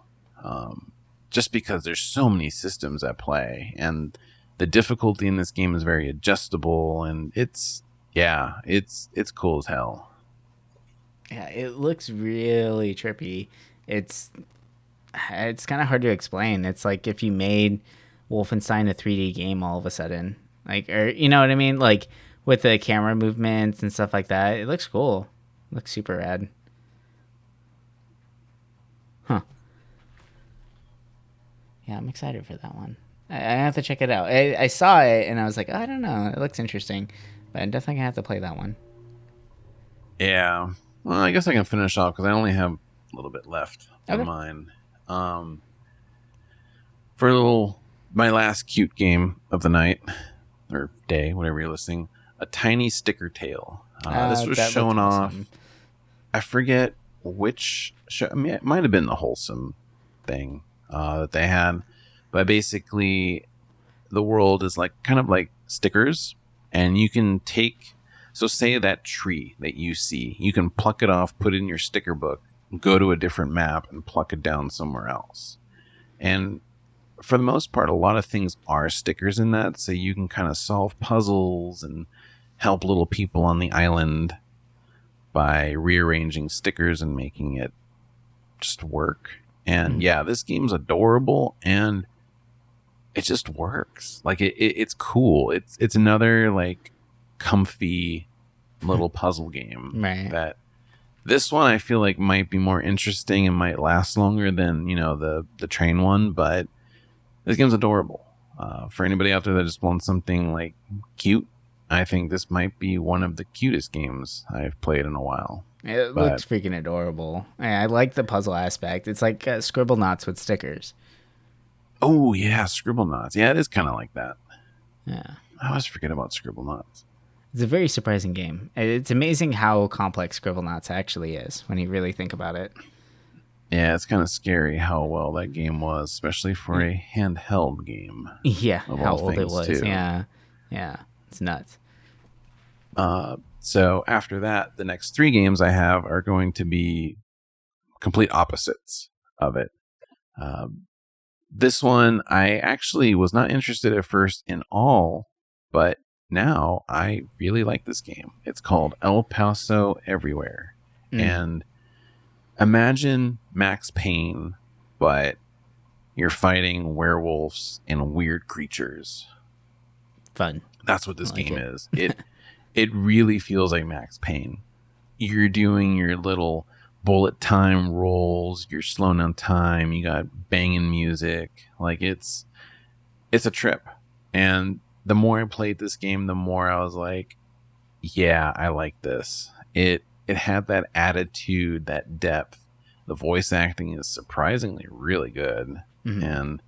Just because there's so many systems at play, and the difficulty in this game is very adjustable, and it's cool as hell. Yeah, it looks really trippy. It's kind of hard to explain. It's like if you made Wolfenstein a 3D game all of a sudden, like, or you know what I mean, like with the camera movements and stuff like that. It looks cool. It looks super rad. Huh. Yeah, I'm excited for that one. I have to check it out. I saw it and I was like, I don't know, it looks interesting, but I'm definitely gonna have to play that one. Yeah. Well, I guess I can finish off because I only have a little bit left Okay. on mine. For a little, my last cute game of the night or day, whatever you're listening, a tiny sticker tail. This was That shown looked off. awesome. I forget which show. I mean, it might have been the Wholesome thing that they had, but basically, the world is like kind of like stickers, and you can take. So, say that tree that you see, you can pluck it off, put it in your sticker book, go to a different map, and pluck it down somewhere else. And for the most part, a lot of things are stickers in that, so you can kind of solve puzzles and help little people on the island by rearranging stickers and making it just work. And yeah, this game's adorable and it just works. Like it's cool. It's another like comfy little puzzle game. Right. That this one I feel like might be more interesting and might last longer than, you know, the train one, but this game's adorable. For anybody out there that just wants something like cute, I think this might be one of the cutest games I've played in a while. It looks freaking adorable. I like the puzzle aspect. It's like Scribble Knots with stickers. Oh yeah, Scribble Knots. Yeah, it is kind of like that. Yeah. I always forget about Scribble Knots. It's a very surprising game. It's amazing how complex Scribble Knots actually is when you really think about it. Yeah, it's kind of scary how well that game was, especially for a handheld game. Yeah, how old it was. Too. Yeah, it's nuts. So after that, the next 3 games I have are going to be complete opposites of it. This one, I actually was not interested at first in all, but now I really like this game. It's called El Paso Everywhere. And imagine Max Payne, but you're fighting werewolves and weird creatures. Fun. That's what this game is. It really feels like Max Payne. You're doing your little bullet time rolls, you're slowing down time, you got banging music. Like it's a trip. And the more I played this game, the more I was like, yeah, I like this. It had that attitude, that depth. The voice acting is surprisingly really good. And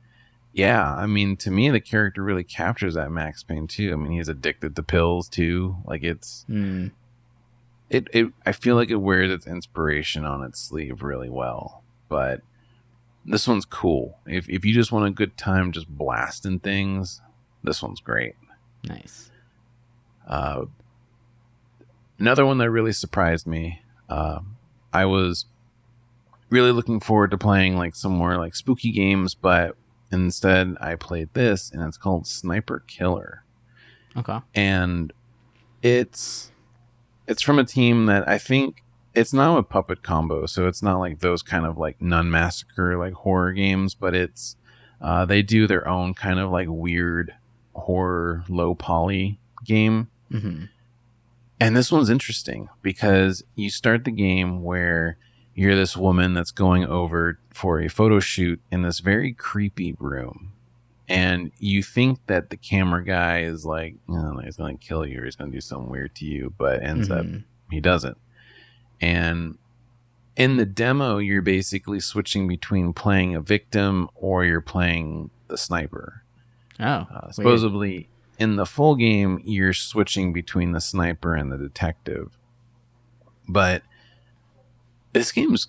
yeah, I mean, to me, the character really captures that Max Payne too. I mean, he's addicted to pills too. Like it's, I feel like it wears its inspiration on its sleeve really well. But this one's cool. If you just want a good time, just blasting things, this one's great. Nice. Another one that really surprised me. I was really looking forward to playing like some more like spooky games, but instead I played this, and it's called Sniper Killer. Okay. And it's from a team that I think it's not a Puppet Combo, so it's not like those kind of like Nun Massacre like horror games, but it's they do their own kind of like weird horror low poly game. And this one's interesting because you start the game where you're this woman that's going over for a photo shoot in this very creepy room. And you think that the camera guy is like, oh, he's going to kill you or he's going to do something weird to you, but ends up he doesn't. And in the demo, you're basically switching between playing a victim or you're playing the sniper. Oh, supposedly in the full game, you're switching between the sniper and the detective. But This game's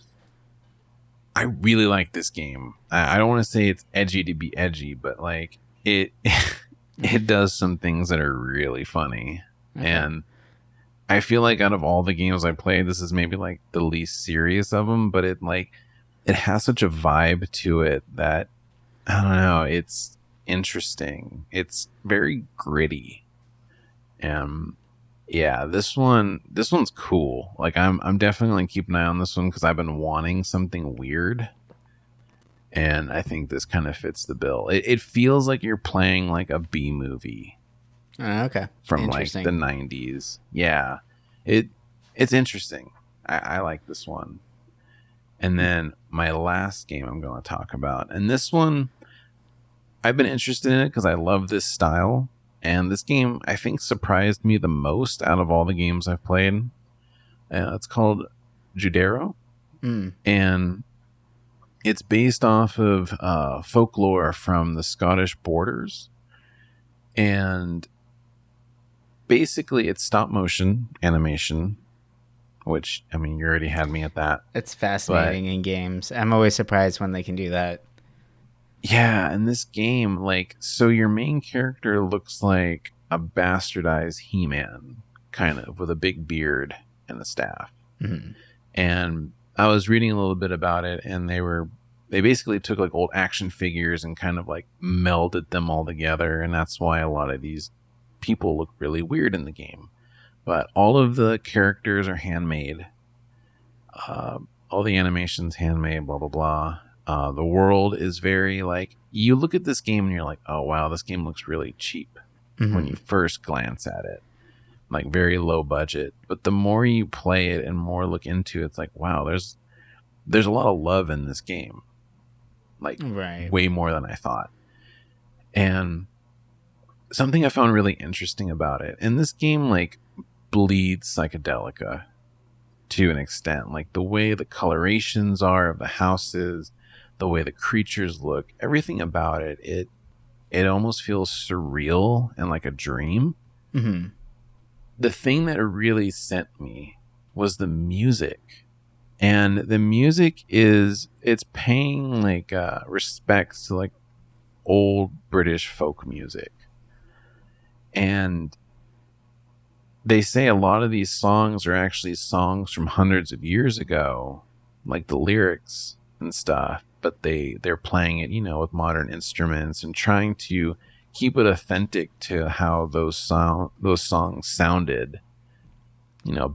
I really like this game. I don't want to say it's edgy to be edgy, but like it it does some things that are really funny. Okay. And I feel like out of all the games I played, this is maybe like the least serious of them, but it has such a vibe to it that I don't know, it's interesting. It's very gritty. And yeah, this one's cool. Like I'm definitely keeping an eye on this one because I've been wanting something weird. And I think this kind of fits the bill. It feels like you're playing like a B movie Okay. from like the 90s. Yeah. It's interesting. I like this one. And then my last game I'm going to talk about. And this one, I've been interested in it because I love this style. And this game, I think, surprised me the most out of all the games I've played. It's called Judero. And it's based off of folklore from the Scottish borders. And basically, it's stop motion animation, which, I mean, you already had me at that. It's fascinating in games. I'm always surprised when they can do that. Yeah, in this game, like, so your main character looks like a bastardized He-Man, kind of, with a big beard and a staff. Mm-hmm. And I was reading a little bit about it, and they basically took like old action figures and kind of like melded them all together, and that's why a lot of these people look really weird in the game. But all of the characters are handmade. All the animations handmade, blah, blah, blah. The world is very like, you look at this game and you're like, oh wow, this game looks really cheap when you first glance at it, like very low budget. But the more you play it and more look into it, it's like, wow, there's a lot of love in this game, like way more than I thought. And something I found really interesting about it, and this game like bleeds psychedelica to an extent, like the way the colorations are of the houses, the way the creatures look, everything about it almost feels surreal and like a dream. Mm-hmm. The thing that really sent me was the music. And the music it's paying like respects to like old British folk music. And they say a lot of these songs are actually songs from hundreds of years ago, like the lyrics and stuff, but they're playing it, with modern instruments and trying to keep it authentic to how those songs sounded,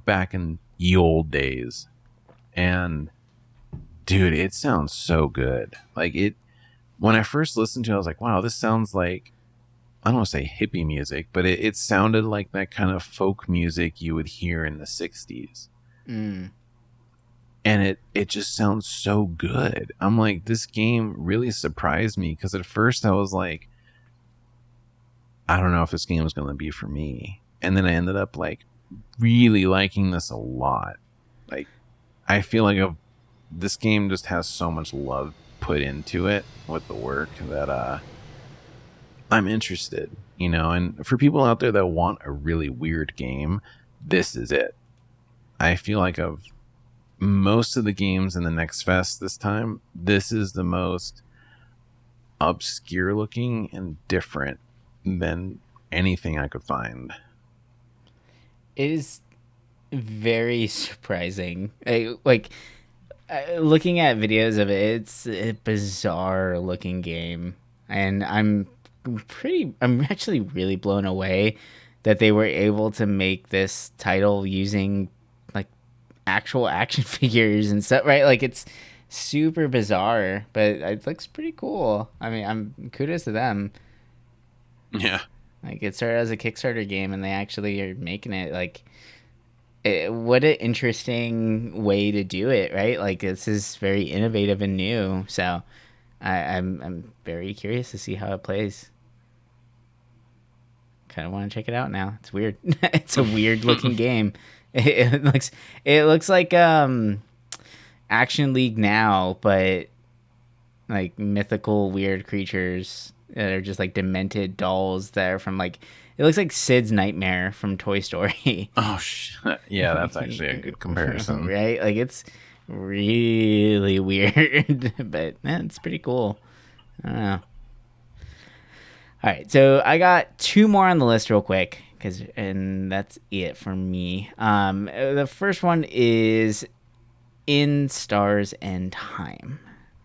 back in ye old days. And dude, it sounds so good. Like when I first listened to it, I was like, wow, this sounds like, I don't want to say hippie music, but it sounded like that kind of folk music you would hear in the 60s. And it just sounds so good. I'm like, this game really surprised me because at first I was like, I don't know if this game was going to be for me. And then I ended up like really liking this a lot. Like, I feel like this game just has so much love put into it with the work that I'm interested, and for people out there that want a really weird game, this is it. I feel like of most of the games in the Next Fest this time, this is the most obscure looking and different than anything I could find. It is very surprising. Looking at videos of it, it's a bizarre looking game, and I'm actually really blown away that they were able to make this title using like actual action figures and stuff, right? Like, it's super bizarre, but it looks pretty cool. I mean, I'm kudos to them. Yeah. Like, it started as a Kickstarter game and they actually are making it. Like, what an interesting way to do it, right? Like, this is very innovative and new. So I'm very curious to see how it plays. Kind of want to check it out now. It's weird. It's a weird looking game. It looks like Action League now, but like mythical weird creatures that are just like demented dolls that are from like, it looks like Sid's Nightmare from Toy Story. Oh shit. Yeah, that's actually a good comparison. Right? Like, it's really weird, but it's pretty cool. I don't know. All right, so I got two more on the list real quick, and that's it for me. The first one is In Stars and Time.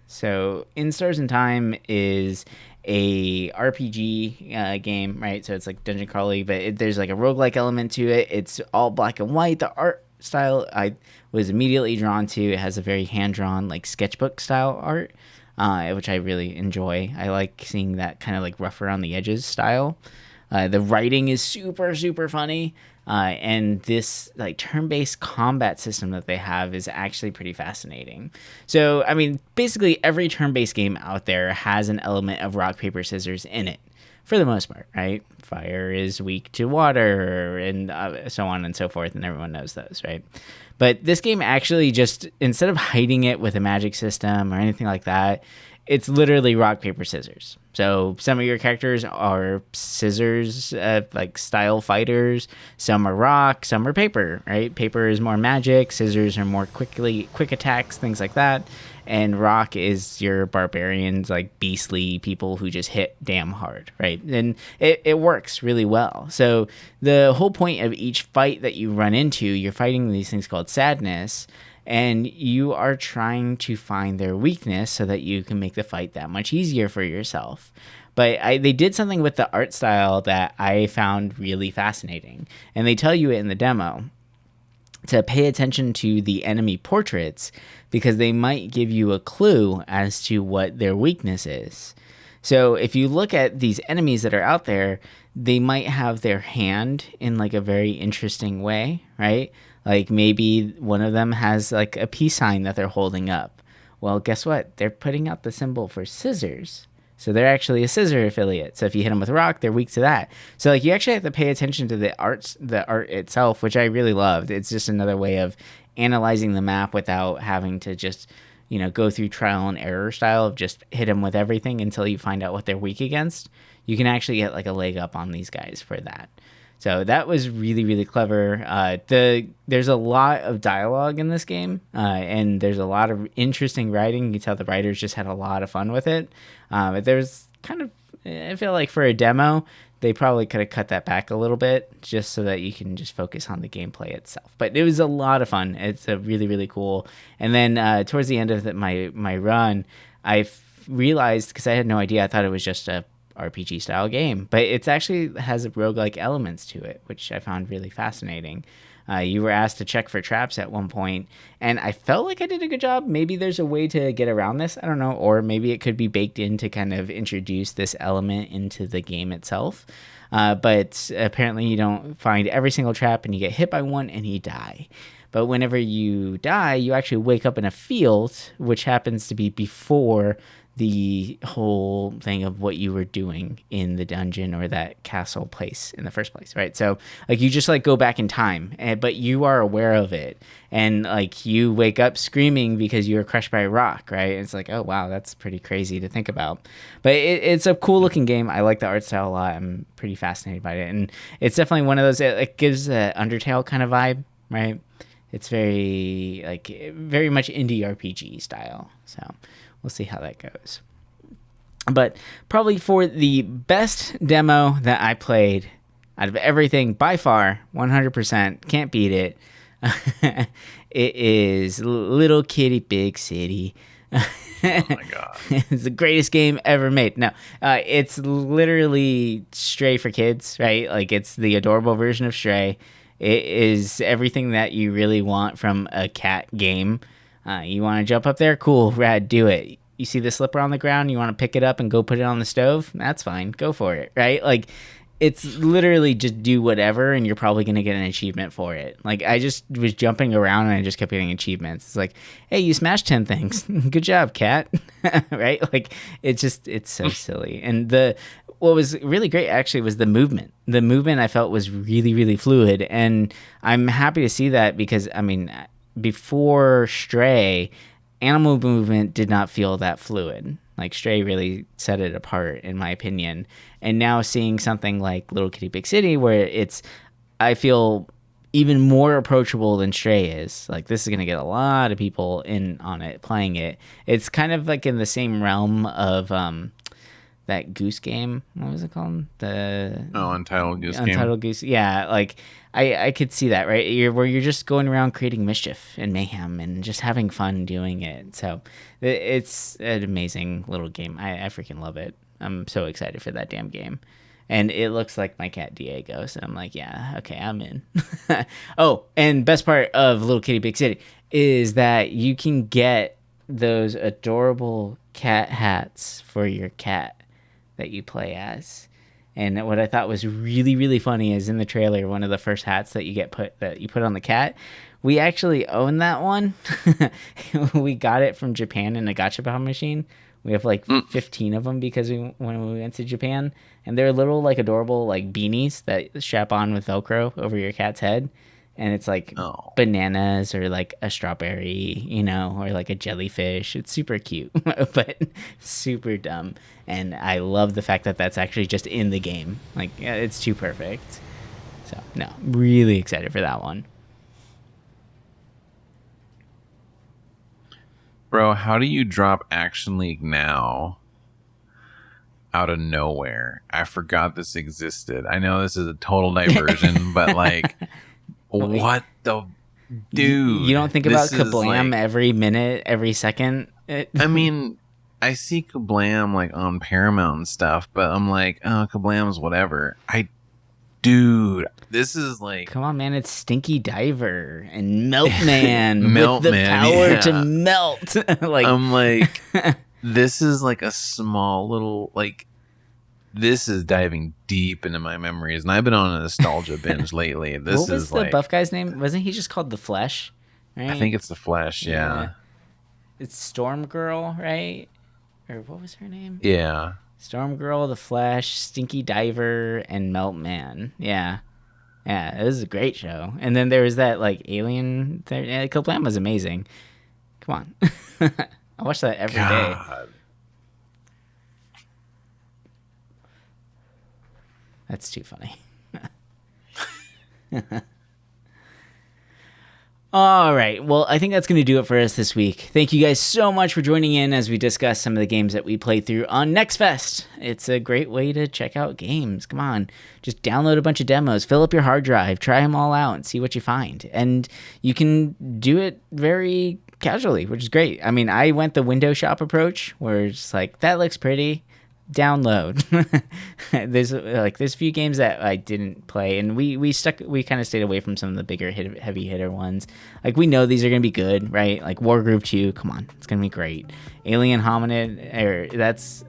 So In Stars and Time is a RPG game, right? So it's like dungeon crawly, but there's like a roguelike element to it. It's all black and white. The art style I was immediately drawn to. It has a very hand-drawn, like sketchbook style art, which I really enjoy. I like seeing that kind of like rough around the edges style. The writing is super, super funny. And this like turn-based combat system that they have is actually pretty fascinating. So, I mean, basically every turn-based game out there has an element of rock, paper, scissors in it, for the most part, right? Fire is weak to water, and so on and so forth, and everyone knows those, right? But this game actually just, instead of hiding it with a magic system or anything like that, it's literally rock, paper, scissors. So some of your characters are scissors, like style fighters. Some are rock, some are paper, right? Paper is more magic. Scissors are more quick attacks, things like that. And rock is your barbarians, like beastly people who just hit damn hard, right? And it works really well. So the whole point of each fight that you run into, you're fighting these things called sadness, and you are trying to find their weakness so that you can make the fight that much easier for yourself. But they did something with the art style that I found really fascinating, and they tell you it in the demo to pay attention to the enemy portraits because they might give you a clue as to what their weakness is. So if you look at these enemies that are out there, they might have their hand in like a very interesting way, right? Like maybe one of them has like a peace sign that they're holding up. Well, guess what? They're putting out the symbol for scissors. So they're actually a scissor affiliate. So if you hit them with rock, they're weak to that. So like you actually have to pay attention to the art itself, which I really loved. It's just another way of analyzing the map without having to just, go through trial and error style of just hit them with everything until you find out what they're weak against. You can actually get like a leg up on these guys for that. So that was really, really clever. There's a lot of dialogue in this game, and there's a lot of interesting writing. You can tell the writers just had a lot of fun with it. But there's I feel like for a demo, they probably could have cut that back a little bit just so that you can just focus on the gameplay itself. But it was a lot of fun. It's a really, really cool. And then towards the end of my run, I realized, because I had no idea, I thought it was just a RPG style game, but it actually has roguelike elements to it, which I found really fascinating. You were asked to check for traps at one point, and I felt like I did a good job. Maybe there's a way to get around this, I don't know, or maybe it could be baked in to kind of introduce this element into the game itself. But apparently you don't find every single trap, and you get hit by one and you die. But whenever you die, you actually wake up in a field, which happens to be before the whole thing of what you were doing in the dungeon or that castle place in the first place, right? So like you just like go back in time, but you are aware of it, and like you wake up screaming because you were crushed by a rock, right? It's like, oh wow, that's pretty crazy to think about. But it's a cool looking game. I like the art style a lot. I'm pretty fascinated by it, and it's definitely one of those. It gives an Undertale kind of vibe, right? It's very much indie RPG style. So we'll see how that goes. But probably for the best demo that I played out of everything, by far, 100%, can't beat it. It is Little Kitty Big City. Oh my god. It's the greatest game ever made. No, it's literally Stray for kids, right? Like it's the adorable version of Stray. It is everything that you really want from a cat game. You want to jump up there? Cool, rad, do it. You see the slipper on the ground, you want to pick it up and go put it on the stove? That's fine, go for it, right? Like, it's literally just do whatever, and you're probably going to get an achievement for it. Like, I just was jumping around, and I just kept getting achievements. It's like, hey, you smashed 10 things. Good job, cat. Right? Like, it's so silly. And what was really great, actually, was the movement. The movement, I felt, was really, really fluid, and I'm happy to see that because, I mean, before Stray, animal movement did not feel that fluid. Like Stray really set it apart, in my opinion. And now seeing something like Little Kitty Big City, where I feel even more approachable than Stray is. Like, this is going to get a lot of people in on it, playing it. It's kind of like in the same realm of that Goose Game. What was it called? Untitled Goose Game. Untitled Goose. Yeah, like I could see that, right? Where you're just going around creating mischief and mayhem and just having fun doing it. So it's an amazing little game. I freaking love it. I'm so excited for that damn game. And it looks like my cat Diego, so I'm like, yeah, okay, I'm in. Oh, and best part of Little Kitty Big City is that you can get those adorable cat hats for your cat that you play as. And what I thought was really, really funny is in the trailer, one of the first hats that you put on the cat, we actually own that one. We got it from Japan in a gachapon machine. We have like 15 of them because when we went to Japan, and they're little like adorable like beanies that strap on with Velcro over your cat's head, and it's like bananas or like a strawberry, or like a jellyfish. It's super cute, but super dumb. And I love the fact that that's actually just in the game. Like, yeah, it's too perfect. So no, really excited for that one. Bro, how do you drop Action League now out of nowhere? I forgot this existed. I know this is a total diversion, but like, what the dude? You don't think about Kablam like, every minute, every second? I mean, I see Kablam like on Paramount and stuff, but I'm like, oh, Kablam's whatever. Dude, this is like... Come on, man. It's Stinky Diver and Meltman with the power to melt. Like, I'm like, this is like a small little... Like, this is diving deep into my memories. And I've been on a nostalgia binge lately. This what was the buff guy's name? Wasn't he just called The Flesh? Right? I think it's The Flesh, yeah. It's Storm Girl, right? Or what was her name? Yeah. Storm Girl, The Flash, Stinky Diver, and Meltman. Yeah. Yeah, it was a great show. And then there was that, like, alien... Kablam was amazing. Come on. I watch that every day. That's too funny. All right. Well, I think that's going to do it for us this week. Thank you guys so much for joining in as we discuss some of the games that we played through on Next Fest. It's a great way to check out games. Come on. Just download a bunch of demos, fill up your hard drive, try them all out, and see what you find. And you can do it very casually, which is great. I mean, I went the window shop approach where it's like, that looks pretty. Download. There's a few games that I didn't play, and we kind of stayed away from some of the bigger heavy hitter ones. Like, we know these are gonna be good, right? Like Wargroove 2, come on, it's gonna be great. Alien Hominid, that's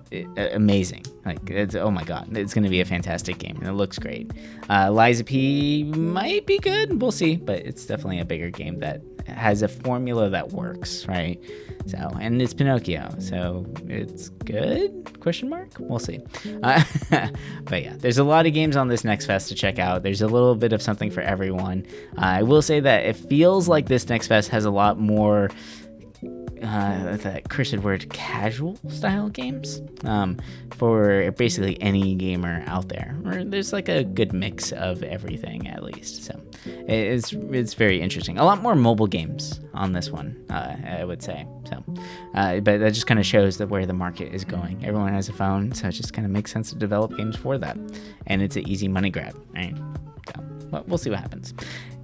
amazing. Like, oh my god, it's gonna be a fantastic game, and it looks great. Liza P might be good, we'll see, but it's definitely a bigger game that has a formula that works, right? So, and it's Pinocchio, so it's good? Question mark? We'll see. But yeah, there's a lot of games on this Next Fest to check out. There's a little bit of something for everyone. I will say that it feels like this Next Fest has a lot more that cursed word, casual style games for basically any gamer out there. Or there's like a good mix of everything, at least. So it's very interesting. A lot more mobile games on this one, I would say. So, but that just kind of shows that where the market is going. Everyone has a phone, so it just kind of makes sense to develop games for that, and it's an easy money grab, right? So, well, we'll see what happens.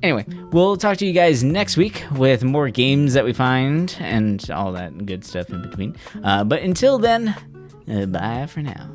Anyway, we'll talk to you guys next week with more games that we find and all that good stuff in between. But until then, bye for now.